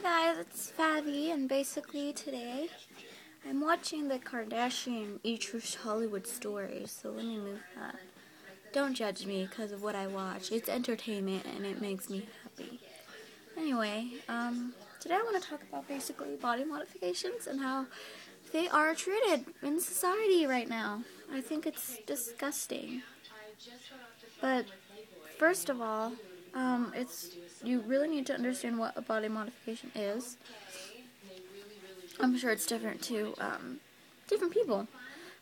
guys, it's Favi, and basically today I'm watching the Kardashian True Hollywood stories, so let me move that. Don't judge me because of what I watch. It's entertainment and it makes me happy. Anyway, today I want to talk about basically body modifications and how they are treated in society right now. I think it's disgusting. But first of all, you really need to understand what a body modification is. I'm sure it's different to different people,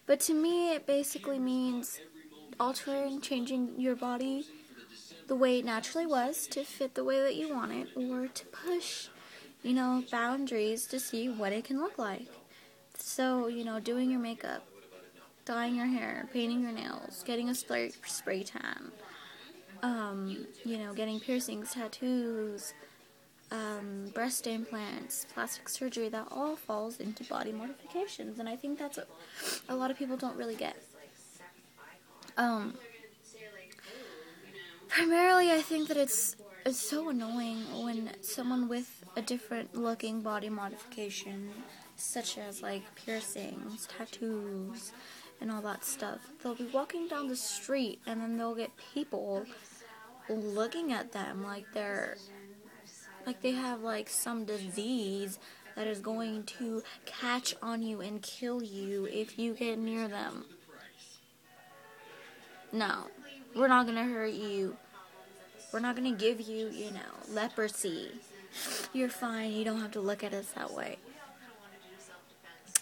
but to me, it basically means altering, changing your body the way it naturally was to fit the way that you want it, or to push, boundaries to see what it can look like. So, doing your makeup, dyeing your hair, painting your nails, getting a spray tan, getting piercings, tattoos, breast implants, plastic surgery, that all falls into body modifications, and I think that's what a lot of people don't really get. Primarily, I think that it's so annoying when someone with a different looking body modification, such as like piercings, tattoos, and all that stuff, they'll be walking down the street and then they'll get people looking at them like they have like some disease that is going to catch on you and kill you if you get near them. No, we're not gonna hurt you. We're not gonna give you, leprosy. You're fine. You don't have to look at us that way.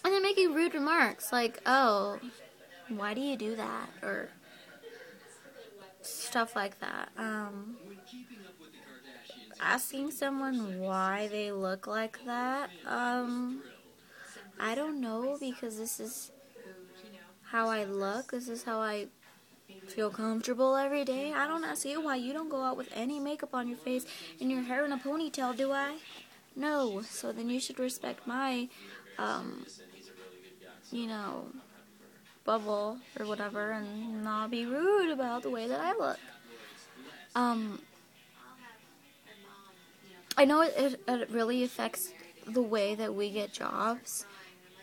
And then making rude remarks like, "Oh, why do you do that?" or stuff like that. Asking someone why they look like that, I don't know, because this is how I look. This is how I feel comfortable every day. I don't ask you why you don't go out with any makeup on your face and your hair in a ponytail, do I? No. So then you should respect my, bubble or whatever, and not be rude about the way that I look. I know it really affects the way that we get jobs,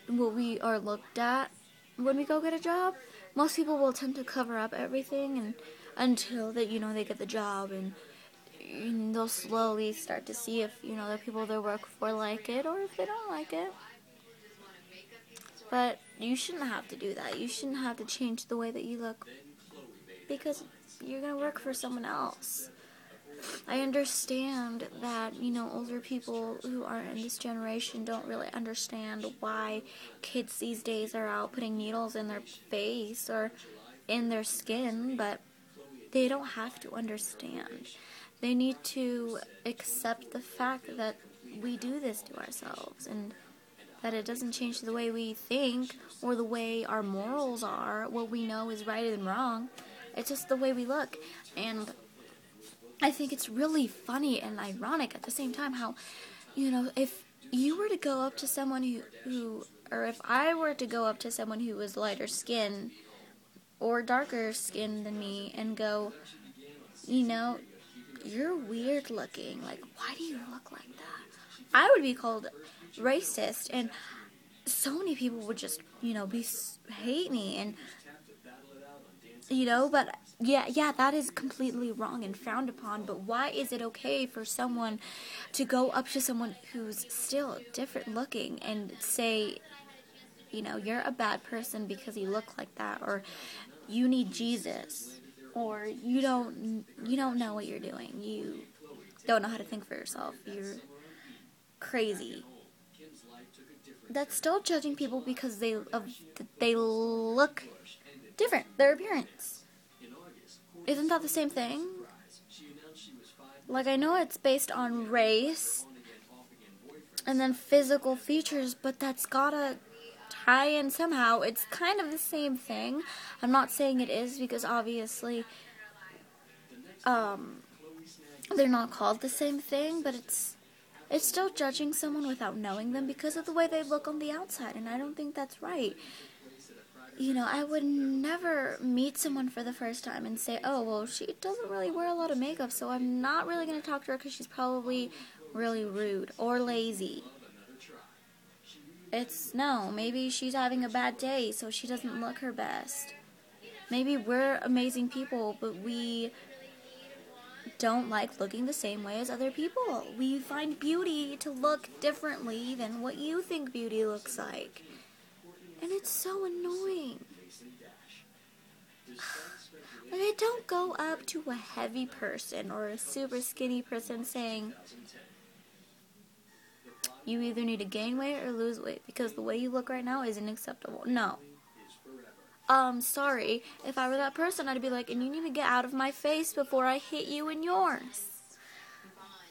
what we are looked at when we go get a job. Most people will tend to cover up everything and until that they get the job, and they'll slowly start to see if the people they work for like it or if they don't like it. But you shouldn't have to do that. You shouldn't have to change the way that you look because you're gonna work for someone else. I understand that, older people who are in this generation don't really understand why kids these days are out putting needles in their face or in their skin, but they don't have to understand. They need to accept the fact that we do this to ourselves and that it doesn't change the way we think or the way our morals are, what we know is right and wrong. It's just the way we look. And I think it's really funny and ironic at the same time how, if you were to go up to someone or if I were to go up to someone who was lighter skin or darker skin than me and go, you're weird looking, like, why do you look like that? I would be called racist, and so many people would just, hate me, and, but yeah, that is completely wrong and frowned upon, but why is it okay for someone to go up to someone who's still different looking and say, you're a bad person because you look like that, or you need Jesus, or you don't know what you're doing, you don't know how to think for yourself, you're crazy. That's still judging people because they look different, their appearance. Isn't that the same thing? Like, I know it's based on race and then physical features, but that's gotta tie in somehow. It's kind of the same thing. I'm not saying it is because obviously they're not called the same thing, but it's still judging someone without knowing them because of the way they look on the outside, and I don't think that's right. I would never meet someone for the first time and say, oh, well, she doesn't really wear a lot of makeup, so I'm not really going to talk to her because she's probably really rude or lazy. No, maybe she's having a bad day, so she doesn't look her best. Maybe we're amazing people, but we don't like looking the same way as other people. We find beauty to look differently than what you think beauty looks like. And it's so annoying. Like, I don't go up to a heavy person or a super skinny person saying, you either need to gain weight or lose weight because the way you look right now isn't acceptable. No. Sorry. If I were that person, I'd be like, and you need to get out of my face before I hit you in yours.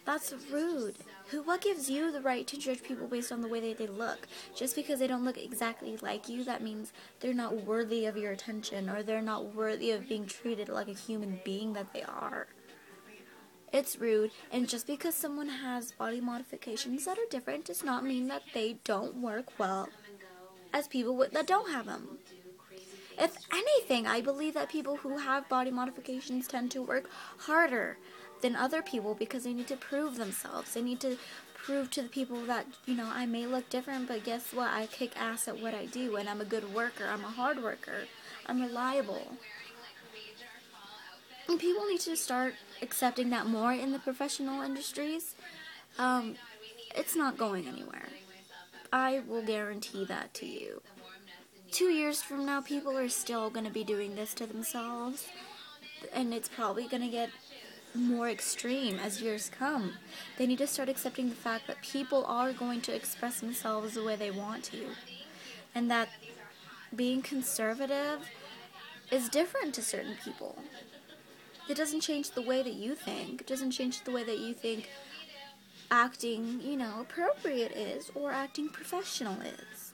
That's rude. What gives you the right to judge people based on the way that they look? Just because they don't look exactly like you, that means they're not worthy of your attention, or they're not worthy of being treated like a human being that they are. It's rude, and just because someone has body modifications that are different does not mean that they don't work well as people that don't have them. If anything, I believe that people who have body modifications tend to work harder than other people because they need to prove themselves. They need to prove to the people that, I may look different, but guess what? I kick ass at what I do, and I'm a good worker. I'm a hard worker. I'm reliable. And people need to start accepting that more in the professional industries. It's not going anywhere. I will guarantee that to you. 2 years from now, people are still going to be doing this to themselves, and it's probably going to get more extreme as years come. They need to start accepting the fact that people are going to express themselves the way they want to, and that being conservative is different to certain people. It doesn't change the way that you think. It doesn't change the way that you think acting, appropriate is, or acting professional is.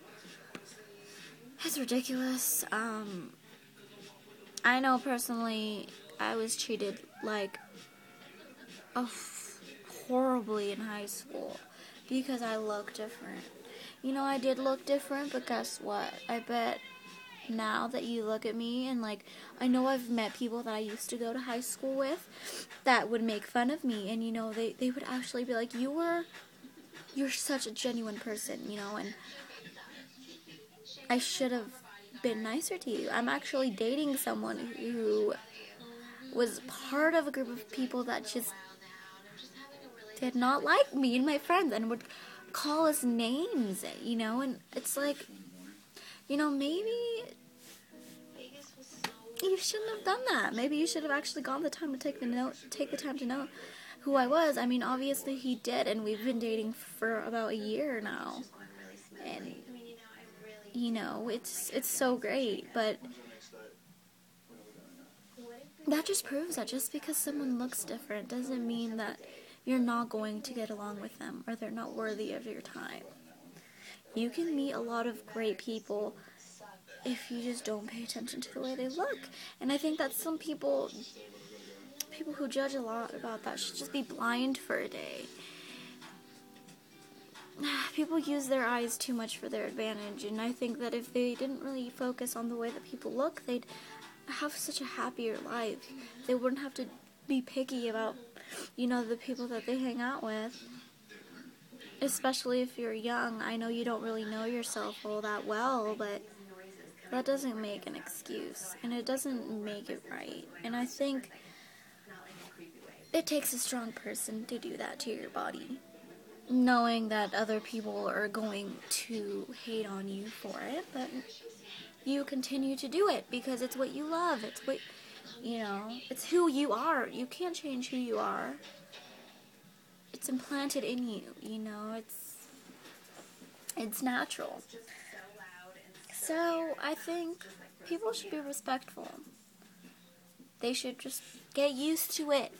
It's ridiculous. I know personally I was treated like horribly in high school because I look different. I did look different, but guess what? I bet now that you look at me and I know I've met people that I used to go to high school with that would make fun of me, and they would actually be like, you're such a genuine person, and I should have been nicer to you. I'm actually dating someone who was part of a group of people that just did not like me and my friends and would call us names, and it's like, maybe you shouldn't have done that. Maybe you should have actually gone the time to take the time to know who I was. I mean, obviously he did, and we've been dating for about a year now, and it's so great, but that just proves that just because someone looks different doesn't mean that you're not going to get along with them or they're not worthy of your time. You can meet a lot of great people if you just don't pay attention to the way they look. And I think that some people who judge a lot about that should just be blind for a day. People use their eyes too much for their advantage, and I think that if they didn't really focus on the way that people look, they'd have such a happier life. They wouldn't have to be picky about, the people that they hang out with. Especially if you're young. I know you don't really know yourself all that well, but that doesn't make an excuse, and it doesn't make it right. And I think it takes a strong person to do that to your body, knowing that other people are going to hate on you for it, but you continue to do it because it's what you love. It's what, it's who you are. You can't change who you are. It's implanted in you, it's natural. So I think people should be respectful. They should just get used to it.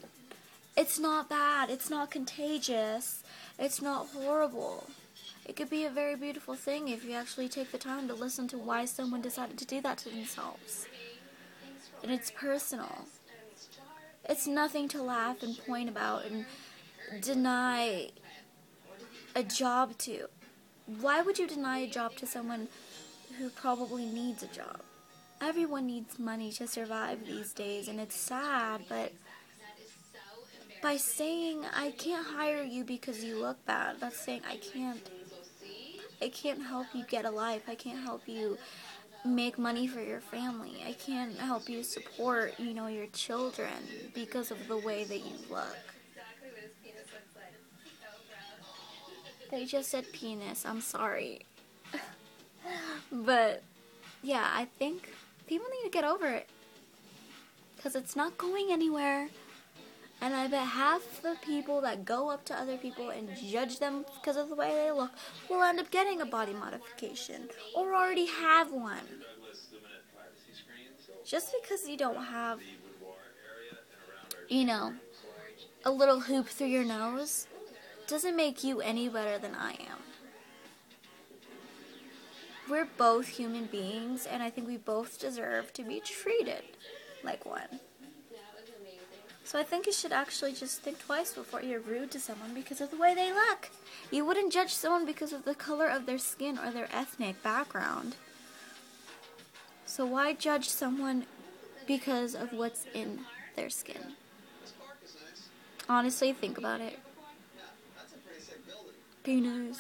It's not bad. It's not contagious. It's not horrible. It could be a very beautiful thing if you actually take the time to listen to why someone decided to do that to themselves. And it's personal. It's nothing to laugh and point about and deny a job to. Why would you deny a job to someone who probably needs a job? Everyone needs money to survive these days, and it's sad, but by saying I can't hire you because you look bad. That's saying I can't help you get a life. I can't help you make money for your family. I can't help you support, your children because of the way that you look. They just said penis. I'm sorry. But, yeah, I think people need to get over it. Because it's not going anywhere. And I bet half the people that go up to other people and judge them because of the way they look will end up getting a body modification. Or already have one. Just because you don't have, a little hoop through your nose doesn't make you any better than I am. We're both human beings, and I think we both deserve to be treated like one. So I think you should actually just think twice before you're rude to someone because of the way they look. You wouldn't judge someone because of the color of their skin or their ethnic background. So why judge someone because of what's in their skin? Honestly, think about it. Penis.